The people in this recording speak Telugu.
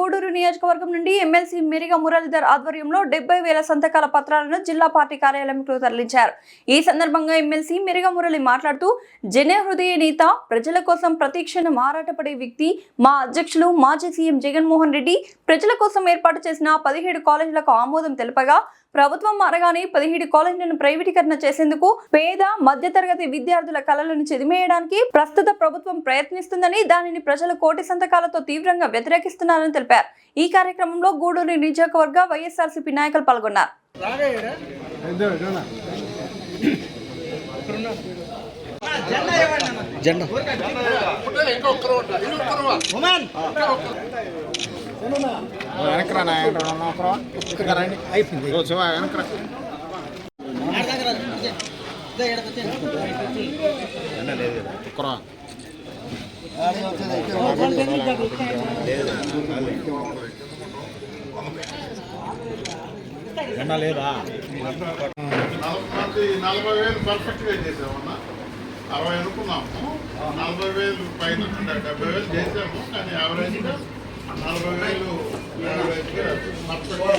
గూడూరు నియోజకవర్గం నుండి ఎమ్మెల్సీ మిరిగ మురళీధర్ ఆధ్వర్యంలో 70,000 సంతకాల పత్రాలను జిల్లా పార్టీ కార్యాలయంకు తరలించారు. ఈ సందర్భంగా ఎమ్మెల్సీ మిరిగ మురళి మాట్లాడుతూ జనహృదయ నేత, ప్రజల కోసం ప్రతిక్షణం ఆరాటపడే వ్యక్తి, మా అధ్యక్షులు మాజీ సీఎం జగన్మోహన్ రెడ్డి ప్రజల కోసం ఏర్పాటు చేసిన 17 కాలేజీలకు ఆమోదం తెలపగా ప్రభుత్వం మారగానే 17 కాలేజీలను ప్రైవేటీకరణ చేసేందుకు పేద మధ్యతరగతి విద్యార్థుల కలలను చెదిమేయడానికి ప్రస్తుత ప్రభుత్వం ప్రయత్నిస్తుందని, దానిని ప్రజలు కోటి సంతకాలతో తీవ్రంగా వ్యతిరేకిస్తున్నారని తెలిపారు. ఈ కార్యక్రమంలో గూడూరు నియోజకవర్గ వైఎస్ఆర్సీపీ నాయకులు పాల్గొన్నారు. లేదా 40,000 పర్ఫెక్ట్గా చేసామన్నా. 60 అనుకున్నాము, 40,000 పైన 70,000 చేసాము. కానీ యావరేజ్గా 40,000 పర్ఫెక్ట్గా